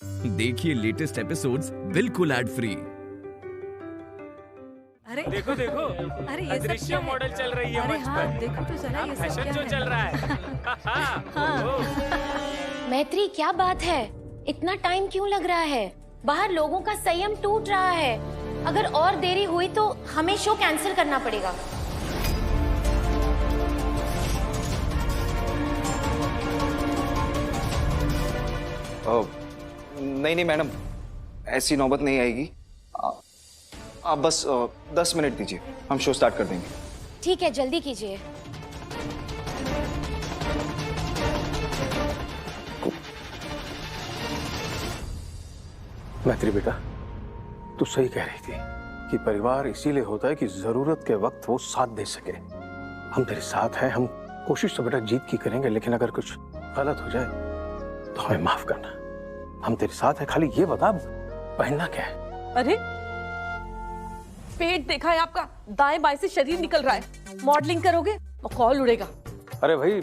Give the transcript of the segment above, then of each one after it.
देखिए latest episodes बिल्कुल ad free. अरे देखो देखो, अरे ये सब अदृश्य क्या है? मॉडल चल रही है अरे मंच हाँ, पर। देखो तो जरा ये सब फैशन क्या शो है? चल रहा है। हाँ। मैत्री, क्या बात है? इतना टाइम क्यों लग रहा है? बाहर लोगों का संयम टूट रहा है। अगर और देरी हुई तो हमें शो कैंसिल करना पड़ेगा। नहीं मैडम, ऐसी नौबत नहीं आएगी। आप बस 10 मिनट दीजिए, हम शो स्टार्ट कर देंगे। ठीक है, जल्दी कीजिए। मैत्री बेटा, तू सही कह रही थी कि परिवार इसीलिए होता है कि जरूरत के वक्त वो साथ दे सके। हम तेरे साथ हैं, हम कोशिश तो बेटा जीत की करेंगे, लेकिन अगर कुछ गलत हो जाए तो हमें माफ करना। हम तेरे साथ हैं, खाली ये बता पहनना क्या है? अरे पेट देखा है आपका? दाएं बाएं से शरीर निकल रहा है। मॉडलिंग करोगे तो कॉल उड़ेगा। अरे भाई,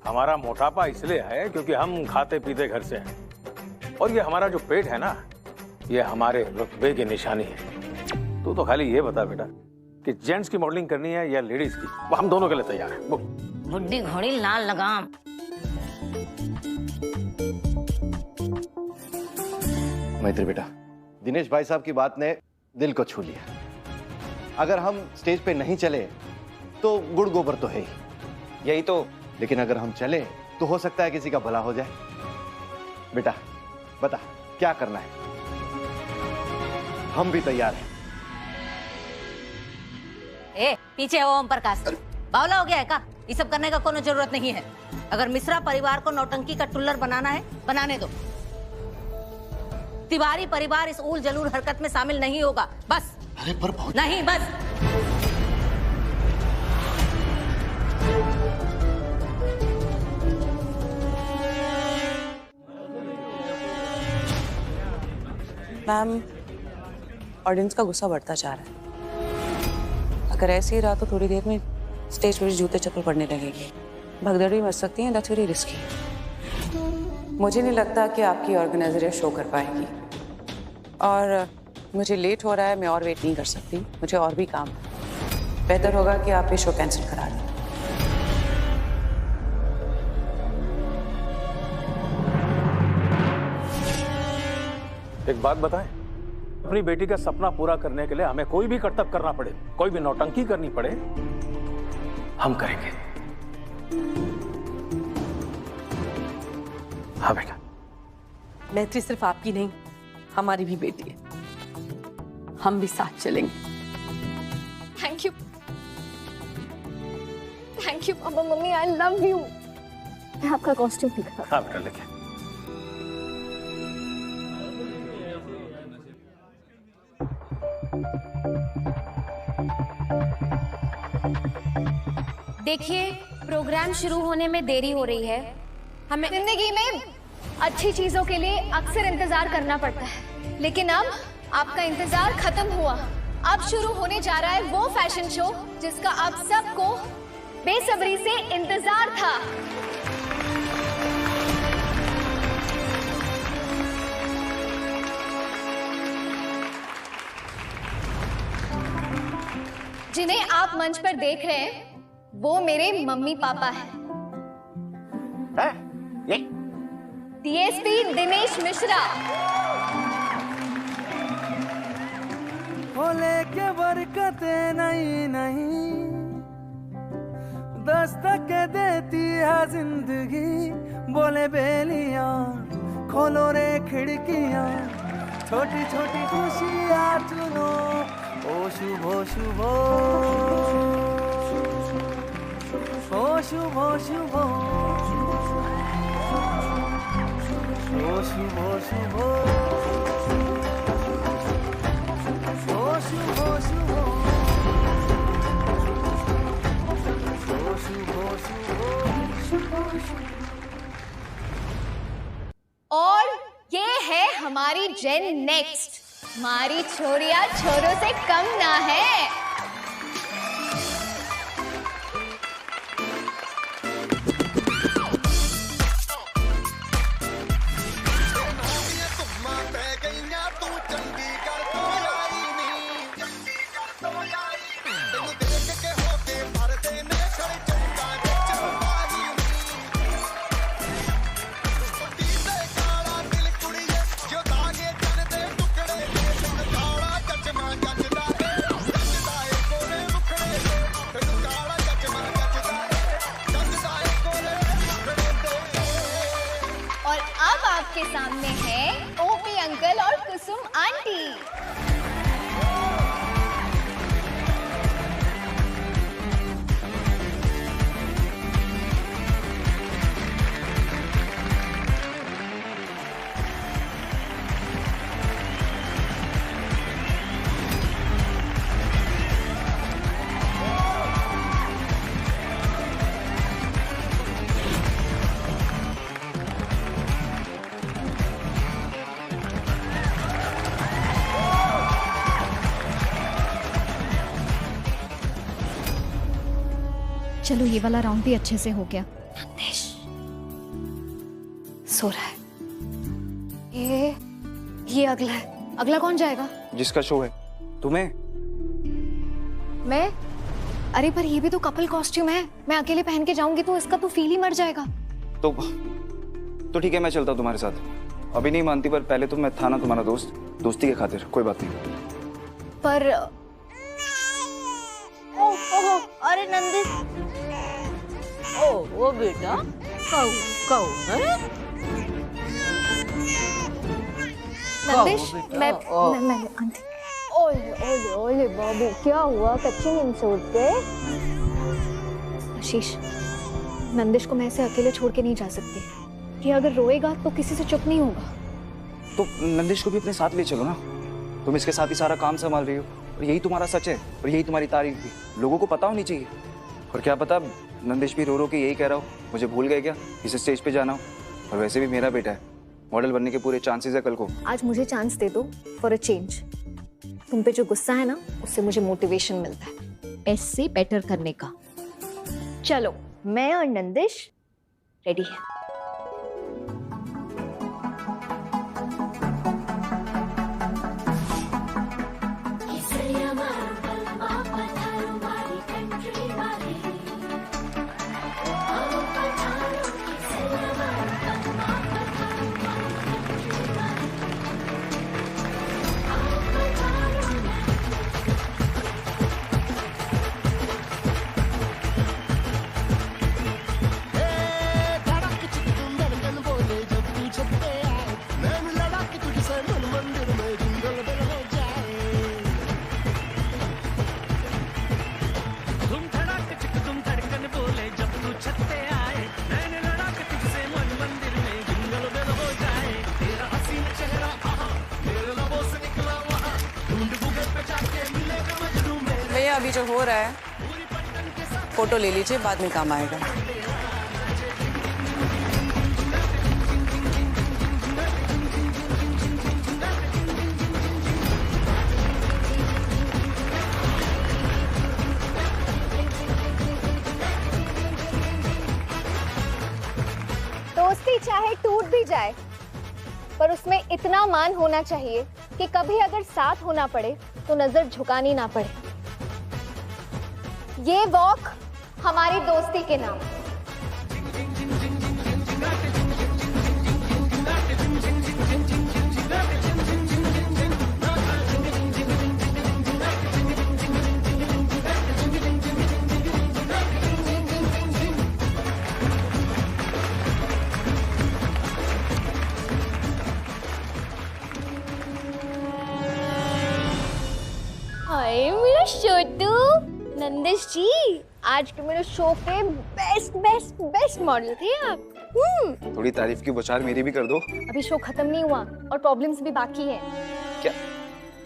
हमारा मोटापा इसलिए है क्योंकि हम खाते पीते घर से हैं, और ये हमारा जो पेट है ना, ये हमारे रुतबे की निशानी है। तू तो खाली ये बता बेटा कि जेंट्स की मॉडलिंग करनी है या लेडीज की, वो हम दोनों के लिए तैयार हैं। बोल। बुड्ढी घोड़ी लाल लगाम। मैत्री बेटा, दिनेश भाई साहब की बात ने दिल को छू लिया। अगर हम स्टेज पे नहीं चले तो गुड़ गोबर तो है ही, यही तो। लेकिन अगर हम चले तो हो सकता है किसी का भला हो जाए। बेटा बता क्या करना है, हम भी तैयार हैं। ए, पीछे हो ओम प्रकाश। बावला हो गया है का? ये सब करने का कोनो जरूरत नहीं है। अगर मिश्रा परिवार को नौटंकी का टुल्लर बनाना है, बनाने दो। तिवारी परिवार इस ऊल जलूल हरकत में शामिल नहीं होगा, बस। अरे पर बहुत नहीं, बस। मैम, ऑडियंस का गुस्सा बढ़ता जा रहा है। अगर ऐसे ही रहा तो थोड़ी देर में स्टेज पर जूते चप्पल पड़ने लगेंगे। भगदड़ भी मच सकती है। That's very risky. मुझे नहीं लगता कि आपकी ऑर्गेनाइजर शो कर पाएंगी, और मुझे लेट हो रहा है। मैं और वेट नहीं कर सकती, मुझे और भी काम है। बेहतर होगा कि आप ये शो कैंसिल करा दें। एक बात बताएं, अपनी बेटी का सपना पूरा करने के लिए हमें कोई भी कर्तव्य करना पड़े, कोई भी नौटंकी करनी पड़े, हम करेंगे। हाँ बेटा। मैत्री सिर्फ आपकी नहीं, हमारी भी बेटी है। हम भी साथ चलेंगे। Thank you, papa mummy, I love you. मैं आपका कॉस्ट्यूम दिखा। हाँ बेटा, लेके। देखिए, प्रोग्राम शुरू होने में देरी हो रही है। हमें जिंदगी में अच्छी चीजों के लिए अक्सर इंतजार करना पड़ता है, लेकिन अब आपका इंतजार खत्म हुआ। अब शुरू होने जा रहा है वो फैशन शो जिसका आप सबको बेसब्री से इंतजार था। जिन्हें आप मंच पर देख रहे हैं वो मेरे मम्मी पापा हैं। डीएसपी दिनेश मिश्रा। लेके बरकतें नहीं नहीं, दस्तक देती है जिंदगी। बोले बेलियां खोलो रे खिड़कियां, छोटी छोटी खुशियां चुनो। ओ शुभो शुभो, ओ शुभो शुभो, ओ शुभो शुभो, ओ शुभो शुभो, ओ शुभो शुभो। और ये है हमारी जेन नेक्स्ट। हमारी छोरियां छोरों से कम ना है। कुसुम आंटी। चलो ये वाला राउंड भी अच्छे से हो गया। नंदिश सो रहा है। ये अगला है। अगला कौन जाएगा? जिसका शो है। तुम्हें? मैं? अरे पर ये भी तो कपल कॉस्ट्यूम है, मैं अकेले पहन के जाऊंगी तो इसका तो फील ही मर जाएगा। तो ठीक है, मैं चलता हूँ तुम्हारे साथ। अभी नहीं मानती, पर पहले तो मैं था ना तुम्हारा दोस्त, दोस्ती के खातिर कोई बात नहीं। पर अरे नंदिश, ओ वो बेटा कौ है? नंदिश मैं आंटी। ओले ओले ओले बाबू, क्या हुआ? कच्ची नींद से उठ गए? आशीष, नंदिश को मैं ऐसे अकेले छोड़ के नहीं जा सकती। ये अगर रोएगा तो किसी से चुप नहीं होगा। तो नंदिश को भी अपने साथ ले चलो ना। तुम इसके साथ ही सारा काम संभाल रही हो, और यही तुम्हारा सच है, और यही तुम्हारी तारीफ भी लोगों को पता होनी चाहिए। और क्या पता नंदिश भी रो रो के यही कह रहा हो, मुझे भूल गए क्या, इसे स्टेज पे जाना हो। और वैसे भी मेरा बेटा है, मॉडल बनने के पूरे चांसेस है कल को। आज मुझे चांस दे दो फॉर अ चेंज। तुम पे जो गुस्सा है ना, उससे मुझे मोटिवेशन मिलता है ऐसे बेटर करने का। चलो, मैं और नंदिश रेडी है। भैया अभी जो हो रहा है फोटो ले लीजिए, बाद में काम आएगा। दोस्ती चाहे टूट भी जाए, पर उसमें इतना मान होना चाहिए कि कभी अगर साथ होना पड़े तो नजर झुकानी ना पड़े। ये वॉक हमारी दोस्ती के नाम। हाय मेरा छोटू। नंदिश जी, आज के मेरे शो के बेस्ट मॉडल थे आप। थोड़ी तारीफ की बौछार मेरी भी कर दो। अभी शो खत्म नहीं हुआ और प्रॉब्लम्स भी बाकी हैं। क्या?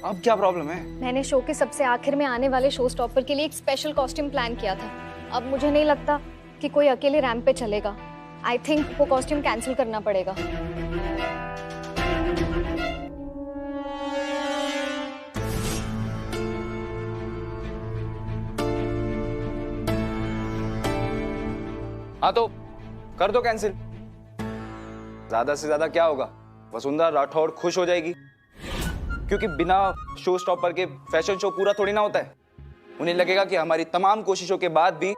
अब क्या प्रॉब्लम है? मैंने शो के सबसे आखिर में आने वाले शो स्टॉपर के लिए एक स्पेशल कॉस्ट्यूम प्लान किया था। अब मुझे नहीं लगता कि कोई अकेले रैंप पे चलेगा। आई थिंक वो कॉस्ट्यूम कैंसिल करना पड़ेगा। हाँ तो कर दो कैंसिल। ज्यादा से ज्यादा क्या होगा, वसुंधरा राठौड़ खुश हो जाएगी, क्योंकि बिना शो स्टॉपर के फैशन शो पूरा थोड़ी ना होता है। उन्हें लगेगा कि हमारी तमाम कोशिशों के बाद भी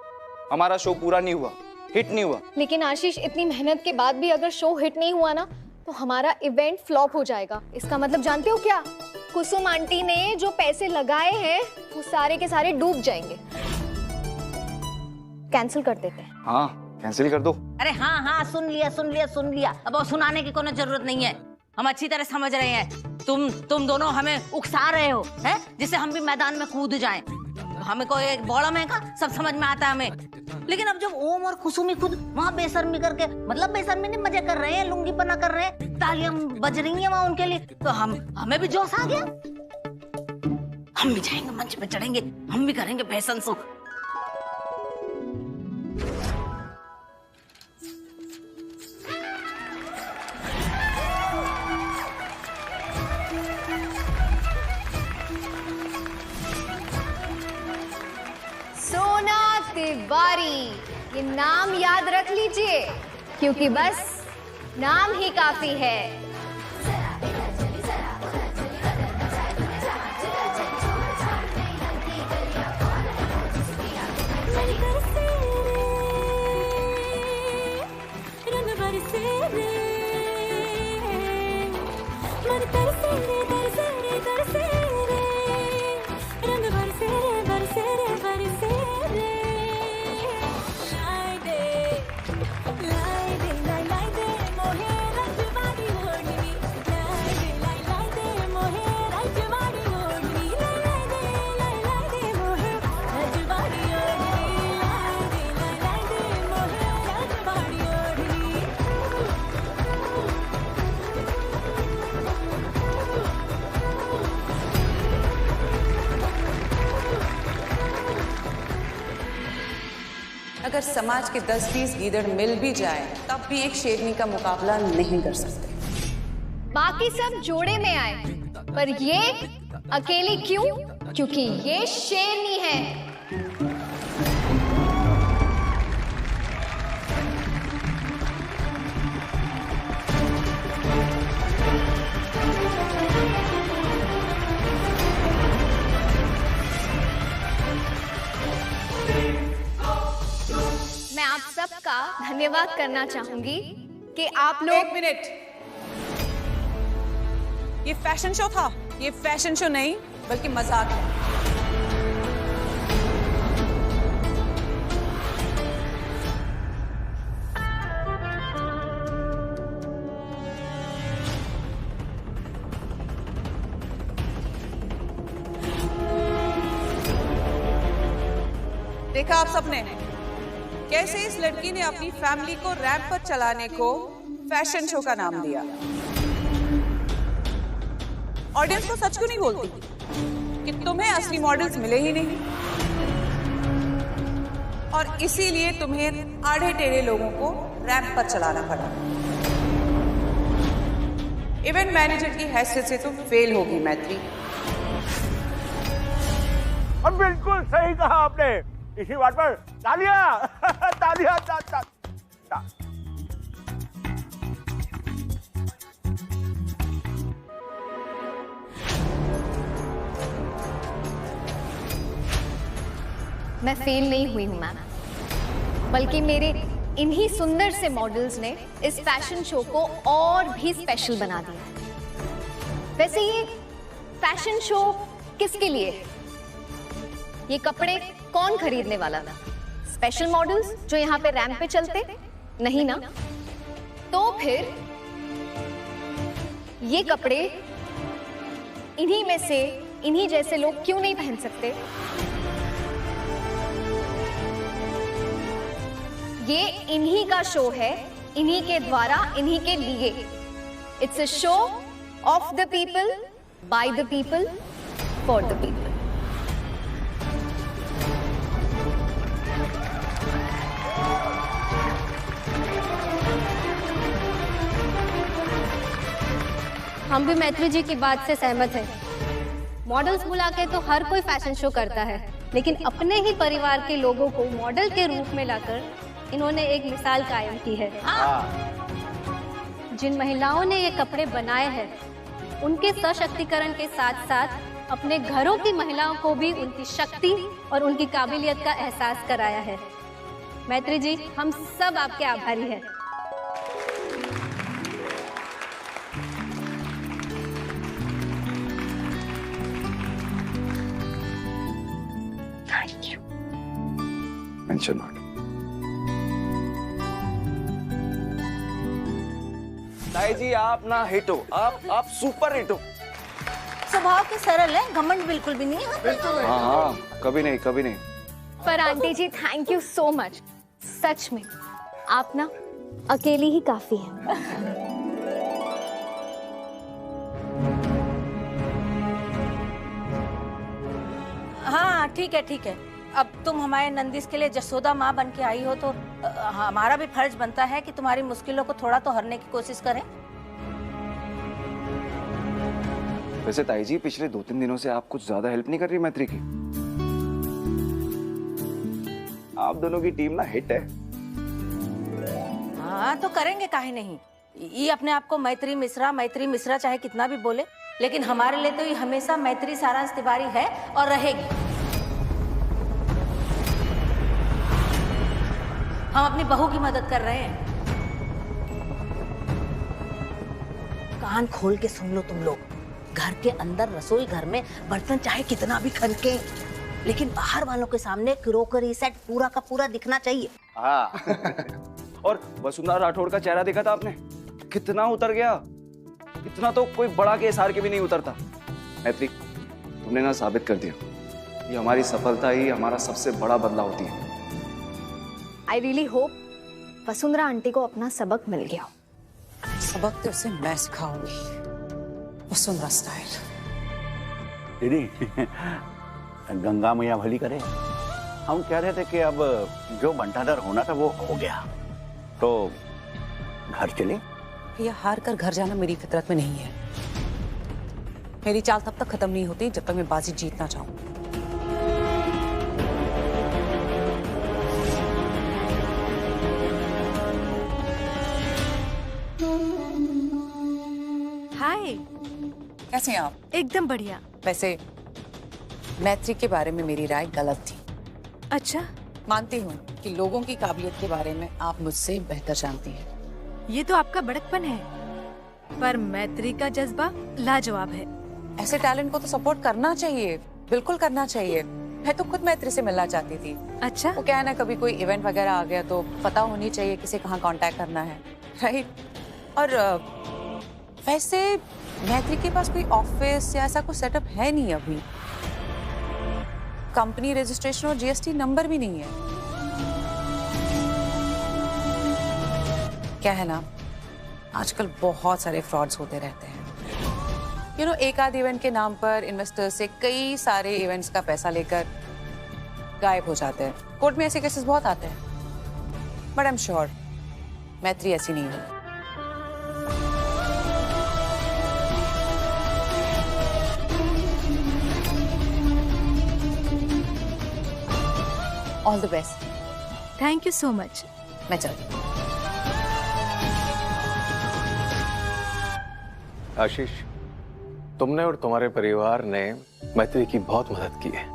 हमारा शो पूरा नहीं हुआ, हिट नहीं हुआ। लेकिन आशीष, इतनी मेहनत के बाद भी अगर शो हिट नहीं हुआ ना, तो हमारा इवेंट फ्लॉप हो जाएगा। इसका मतलब जानते हो क्या? कुसुम आंटी ने जो पैसे लगाए हैं वो सारे के सारे डूब जाएंगे। कैंसिल कर देते हैं। हाँ कैंसिल कर दो। अरे हाँ हाँ, सुन लिया। अब वो सुनाने की कोई जरूरत नहीं है। हम अच्छी तरह समझ रहे हैं। तुम दोनों हमें उकसा रहे हो, हैं? जिससे हम भी मैदान में कूद जाएं। हमें कोई एक बौड़म है का? सब समझ में आता है हमें। लेकिन अब जब ओम और कुसुमी खुद वहाँ बेशर्मी करके, मतलब बेशर्मी नहीं, मजे कर रहे हैं, लुंगी पना कर रहे हैं, तालियां बज रही हैं वहाँ उनके लिए, तो हमें भी जोश आ गया। हम भी जाएंगे, मंच पे चढ़ेंगे, हम भी करेंगे फैशन शो। सोना तिवारी, ये नाम याद रख लीजिए, क्योंकि बस नाम ही काफी है। अगर समाज के 10-20 गीदड़ मिल भी जाए तब भी एक शेरनी का मुकाबला नहीं कर सकते। बाकी सब जोड़े में आए, पर ये अकेली क्यों? क्योंकि ये शेरनी है। मैं आप सबका धन्यवाद करना चाहूंगी कि आप लोग। 1 मिनट, ये फैशन शो था, ये फैशन शो नहीं बल्कि मजाक है। देखा आप सबने कैसे इस लड़की ने अपनी फैमिली को रैंप पर चलाने को फैशन शो का नाम दिया। ऑडियंस को सच क्यों नहीं बोलती कि तुम्हें असली मॉडल्स मिले ही नहीं, और इसीलिए तुम्हें आधे टेढ़े लोगों को रैंप पर चलाना पड़ा। इवेंट मैनेजर की हैसियत से तुम फेल होगी मैत्री। अब बिल्कुल सही कहा आपने, इसी बात पर तालियां तालियां ता। मैं फेल नहीं हुई हूं मैम, बल्कि मेरे इन्हीं सुंदर से मॉडल्स ने इस फैशन शो को और भी स्पेशल बना दिया। वैसे ये फैशन शो किसके लिए? ये कपड़े कौन खरीदने वाला था? स्पेशल मॉडल्स जो यहाँ पे रैंप पे चलते? नहीं ना। तो फिर ये कपड़े इन्हीं में से इन्हीं जैसे लोग क्यों नहीं पहन सकते? ये इन्हीं का शो है, इन्हीं के द्वारा, इन्हीं के लिए। It's a show off the people, by the people, for the people. हम भी मैत्री जी की बात से सहमत हैं। मॉडल्स बुला के तो हर कोई फैशन शो करता है, लेकिन अपने ही परिवार के लोगों को मॉडल के रूप में लाकर इन्होंने एक मिसाल कायम की है। जिन महिलाओं ने ये कपड़े बनाए हैं, उनके सशक्तिकरण के साथ साथ अपने घरों की महिलाओं को भी उनकी शक्ति और उनकी काबिलियत का एहसास कराया है। मैत्री जी, हम सब आपके आभारी हैं। Thank you. Mention not. ताई जी आप ना हिट हो, आप सुपर हिट हो। स्वभाव के सरल है, घमंड बिल्कुल भी नहीं है। हाँ हाँ, कभी नहीं कभी नहीं। पर aunty ji thank you so much, सच में आप ना अकेली ही काफी हैं। हाँ ठीक है ठीक है, अब तुम हमारे नंदिस के लिए जसोदा माँ बन के आई हो तो हमारा भी फर्ज बनता है कि तुम्हारी मुश्किलों को थोड़ा तो हरने की कोशिश करें। वैसे ताई जी पिछले 2-3 दिनों से आप कुछ ज्यादा हेल्प नहीं कर रही मैत्री की। आप दोनों की टीम ना हिट है। हाँ तो करेंगे काहे नहीं। ये अपने आप को मैत्री मिश्रा चाहे कितना भी बोले, लेकिन हमारे लिए तो ये हमेशा मैत्री सारांश तिवारी है और रहेगी। हम अपनी बहू की मदद कर रहे हैं। कान खोल के सुन लो तुम लोग। घर के अंदर रसोई घर में बर्तन चाहे कितना भी खनके, लेकिन बाहर वालों के सामने क्रोकरी सेट पूरा का पूरा दिखना चाहिए। हाँ। और वसुंधरा राठौड़ का चेहरा देखा था आपने, कितना उतर गया। इतना तो कोई बड़ा केस हार के भी नहीं उतरता। मैत्री तुमने ना साबित कर दिया, ये हमारी सफलता ही हमारा सबसे बड़ा बदलाव होती है। I really hope Vasundhara aunty को अपना सबक मिल गया। सबक तो उसे मैं सिखाऊंगी, वसुंधरा स्टाइल। दीदी गंगा मैया भली करे। हम कह रहे थे कि अब जो बंटाधर होना था वो हो गया, तो घर चले। भैया हार कर घर जाना मेरी फितरत में नहीं है। मेरी चाल तब तक खत्म नहीं होती जब तक मैं बाजी जीतना चाहूं। हाय, कैसे हैं आप? एकदम बढ़िया। वैसे मैत्री के बारे में मेरी राय गलत थी। अच्छा, मानती हूँ कि लोगों की काबिलियत के बारे में आप मुझसे बेहतर जानती हैं। ये तो आपका बड़कपन है, पर मैत्री का जज्बा लाजवाब है। ऐसे टैलेंट को तो सपोर्ट करना चाहिए, बिल्कुल करना चाहिए। मैं तो खुद मैत्री से मिलना चाहती थी। अच्छा, वो क्या है ना, कभी कोई इवेंट वगैरह आ गया तो पता होनी चाहिए किसे कहाँ कांटेक्ट करना है, राइट? और वैसे मैत्री के पास कोई ऑफिस या ऐसा कुछ सेटअप है नहीं अभी। कंपनी रजिस्ट्रेशन और जीएसटी नंबर भी नहीं है। क्या है ना, आजकल बहुत सारे फ्रॉड्स होते रहते हैं। एक आध इवेंट के नाम पर इन्वेस्टर से कई सारे इवेंट्स का पैसा लेकर गायब हो जाते हैं। कोर्ट में ऐसे केसेस बहुत आते हैं, बट आई एम श्योर मैत्री ऐसी नहीं है। All the best. Thank you so much. मैं चलती हूँ। आशीष, तुमने और तुम्हारे परिवार ने मैत्री की बहुत मदद की है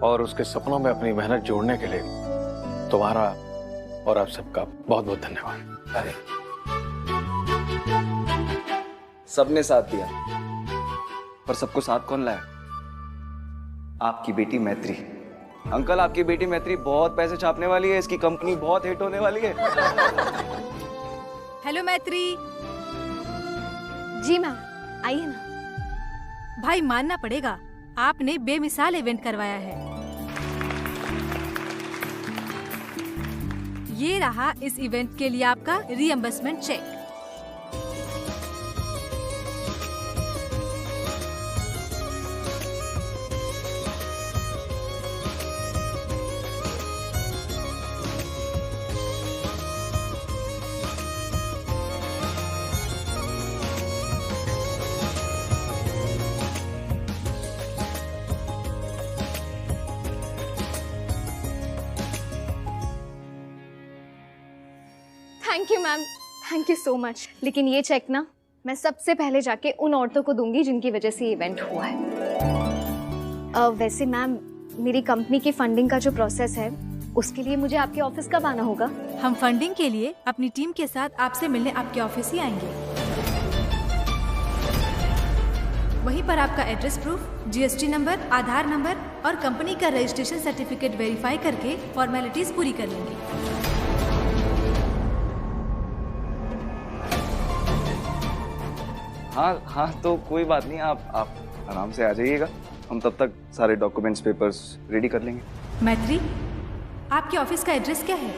और उसके सपनों में अपनी मेहनत जोड़ने के लिए तुम्हारा और आप सबका बहुत बहुत धन्यवाद। अरे सबने साथ दिया, पर सबको साथ कौन लाया? आपकी बेटी मैत्री। अंकल, आपकी बेटी मैत्री बहुत पैसे छापने वाली है, इसकी कंपनी बहुत हिट होने वाली है। हेलो मैत्री। जी मैम, आइए ना। भाई मानना पड़ेगा, आपने बेमिसाल इवेंट करवाया है। ये रहा इस इवेंट के लिए आपका reimbursement cheque. Thank you ma'am, thank you so much. लेकिन ये चेक ना मैं सबसे पहले जाके उन औरतों को दूंगी जिनकी वजह से ये इवेंट हुआ है। वैसे मैम, मेरी कंपनी की फंडिंग का जो प्रोसेस है उसके लिए मुझे आपके ऑफिस कब आना होगा? हम फंडिंग के लिए अपनी टीम के साथ आपसे मिलने आपके ऑफिस ही आएंगे। वहीं पर आपका एड्रेस प्रूफ, जीएसटी नंबर, आधार नंबर और कंपनी का रजिस्ट्रेशन सर्टिफिकेट वेरीफाई करके फॉर्मेलिटीज पूरी कर लेंगे। हाँ हाँ, तो कोई बात नहीं, आप आराम से आ जाइएगा, हम तब तक सारे डॉक्यूमेंट्स पेपर्स रेडी कर लेंगे। मैत्री, आपके ऑफिस का एड्रेस क्या है?